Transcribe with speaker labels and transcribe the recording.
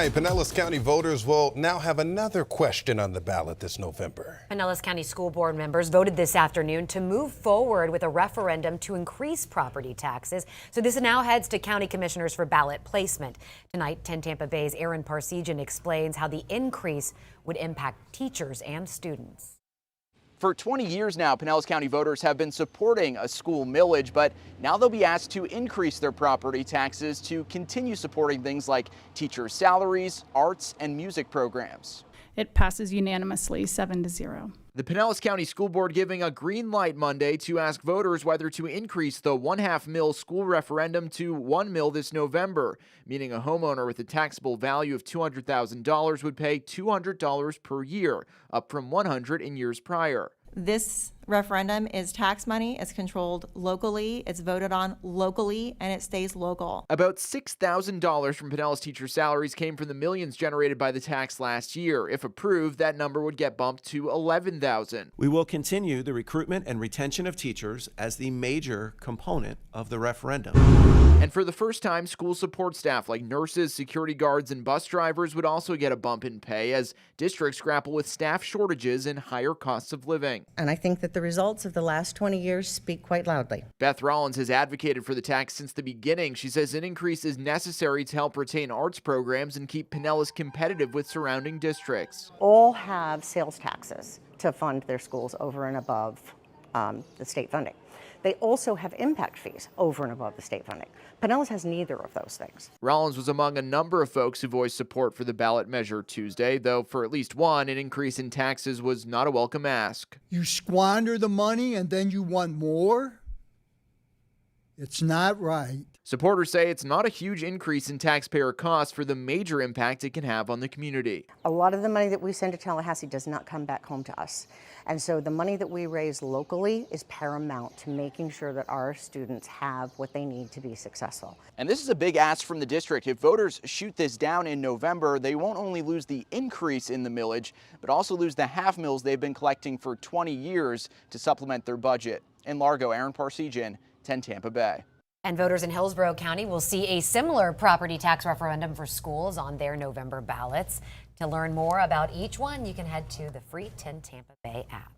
Speaker 1: Hey, Pinellas County voters will now have another question on the ballot this November.
Speaker 2: Pinellas County School Board members voted this afternoon to move forward with a referendum to increase property taxes. So this now heads to county commissioners for ballot placement. Tonight, 10 Tampa Bay's Aaron Parsegian explains how the increase would impact teachers and students.
Speaker 3: For 20 years now, Pinellas County voters have been supporting a school millage, but now they'll be asked to increase their property taxes to continue supporting things like teachers' salaries, arts, and music programs.
Speaker 4: It passes unanimously, 7-0.
Speaker 3: The Pinellas County School Board giving a green light Monday to ask voters whether to increase the 1/2 mil school referendum to 1 mil this November, meaning a homeowner with a taxable value of $200,000 would pay $200 per year, up from $100 in years prior.
Speaker 5: This referendum is tax money. It's controlled locally, it's voted on locally, and it stays local.
Speaker 3: About $6,000 from Pinellas teacher salaries came from the millions generated by the tax last year. If approved, that number would get bumped to $11,000.
Speaker 6: We will continue the recruitment and retention of teachers as the major component of the referendum.
Speaker 3: And for the first time, school support staff like nurses, security guards, and bus drivers would also get a bump in pay as districts grapple with staff shortages and higher costs of living.
Speaker 7: And I think that the results of the last 20 years speak quite loudly.
Speaker 3: Beth Rollins has advocated for the tax since the beginning. She says an increase is necessary to help retain arts programs and keep Pinellas competitive with surrounding districts.
Speaker 8: All have sales taxes to fund their schools over and above the state funding. They also have impact fees over and above the state funding. Pinellas has neither of those things.
Speaker 3: Rollins was among a number of folks who voiced support for the ballot measure Tuesday, though for at least one, an increase in taxes was not a welcome ask.
Speaker 9: You squander the money and then you want more? It's not right.
Speaker 3: Supporters say it's not a huge increase in taxpayer costs for the major impact it can have on the community.
Speaker 8: A lot of the money that we send to Tallahassee does not come back home to us. And so the money that we raise locally is paramount to making sure that our students have what they need to be successful. And this is a big ask from the district. If voters shoot this down in November, they won't only lose the increase in the millage, but also lose the half mills they've been collecting for 20 years to supplement their budget. In Largo, Aaron Parsegian, 10 Tampa Bay.
Speaker 2: And voters in Hillsborough County will see a similar property tax referendum for schools on their November ballots. To learn more about each one, you can head to the free 10 Tampa Bay app.